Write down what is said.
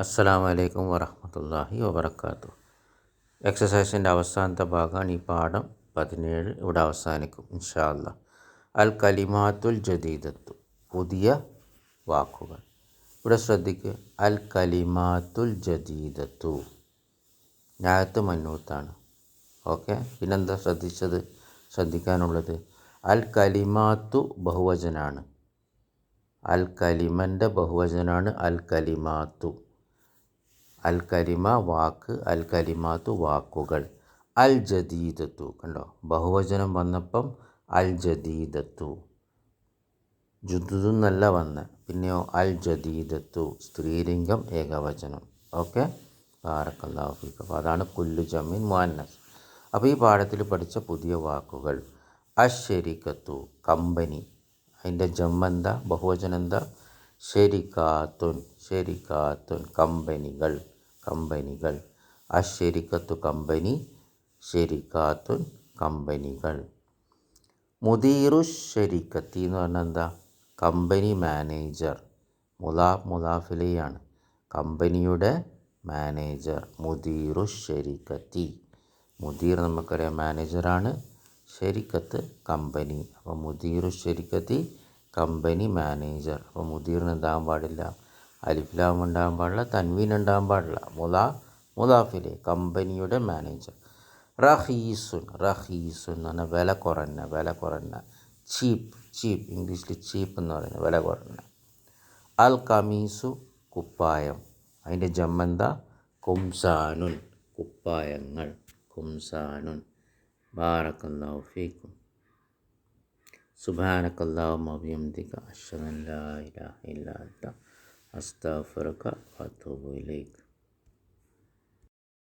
അസ്സലാമു അലൈക്കും വറഹ്മത്തുള്ളാഹി വബറകാതുഹു. എക്സസൈസിൻ്റെ അവസാനത്തെ ഭാഗമാണ് ഈ പാഠം 17. ഇവിടെ അവസാനിക്കും ഇൻഷാ അല്ലാ. അൽ കലിമാത്തുൽ ജദീദത്തു, പുതിയ വാക്കുകൾ. ഇവിടെ ശ്രദ്ധിക്കുക, അൽ കലിമാത്തുൽ ജദീദത്തു നായത്ത് മന്നൂത്താണ്. ഓക്കെ, പിന്നെന്താ ശ്രദ്ധിക്കാനുള്ളത്? അൽ കലിമാത്തു ബഹുവചനാണ്. അൽ കലിമൻ്റെ ബഹുവചനാണ് അൽ കലിമാത്തു. അൽ കലിമ വാക്ക്, അൽ കലിമാത്തു വാക്കുകൾ. അൽ ജദീദത്തു കണ്ടോ, ബഹുവചനം വന്നപ്പം അൽ ജദീദത്തു, ജുദുദെന്നല്ല വന്ന്. പിന്നെയോ അൽ ജദീദത്തു സ്ത്രീലിംഗം ഏകവചനം. ഓക്കെ, ബാറക്കല്ലാഹു ഫീക. അപ്പോൾ അതാണ് കുല്ലു ജമീൻ മുഅന്നസ്. അപ്പോൾ ഈ പാഠത്തിൽ പഠിച്ച പുതിയ വാക്കുകൾ: അശ്ശരിക്കത്തു കമ്പനി, അതിൻ്റെ ജമ്മെന്താ, ബഹുവചനം എന്താ? ഷെരിക്കാത്തുൻ, ഷെരിക്കാത്തുൻ കമ്പനികൾ, കമ്പനികൾ. അശ്ശരിക്കത്തു കമ്പനി, ഷെരിക്കാത്തുൻ കമ്പനികൾ. മുദീറു ഷെരിക്കത്തി എന്ന് പറഞ്ഞാൽ എന്താ? Company manager. മുലാഫിലെയാണ്, കമ്പനിയുടെ മാനേജർ. മുദീറു ഷെരിക്കത്തി, മുദീർ നമുക്കറിയാം മാനേജറാണ്, ഷെരിക്കത്ത് കമ്പനി. അപ്പോൾ മുദീറു ഷെരിക്കത്തി കമ്പനി മാനേജർ. അപ്പോൾ മുദീറിന് എന്താകാൻ പാടില്ല? അലിഫ്ലാം ഉണ്ടാകാൻ പാടില്ല, തൻവീൻ ഉണ്ടാകാൻ പാടില്ല. മുലാഫിലെ കമ്പനിയുടെ മാനേജർ. റഹീസുൻ, റഹീസുൻ എന്ന് പറഞ്ഞാൽ വില കുറഞ്ഞ, വില കുറഞ്ഞ. ചീപ്പ്, ചീപ്പ് ഇംഗ്ലീഷിൽ ചീപ്പ് എന്ന് പറയുന്നത് വില കുറഞ്ഞ. അൽ കമീസു കുപ്പായം, അതിൻ്റെ ജമ്മെന്താ? കുംസാനുൻ, കുപ്പായങ്ങൾ, കുംസാനുൻ. ബാറക്കല്ലാഹു ഫീക്കും. സുബ്ഹാനക്കല്ലാഹുമ്മ വബിഹംദിക അശ്ഹദു അൻ ലാ ഇലാഹ ഇല്ലാ അൻത അസ്തഗ്ഫിറുക വഅതൂബു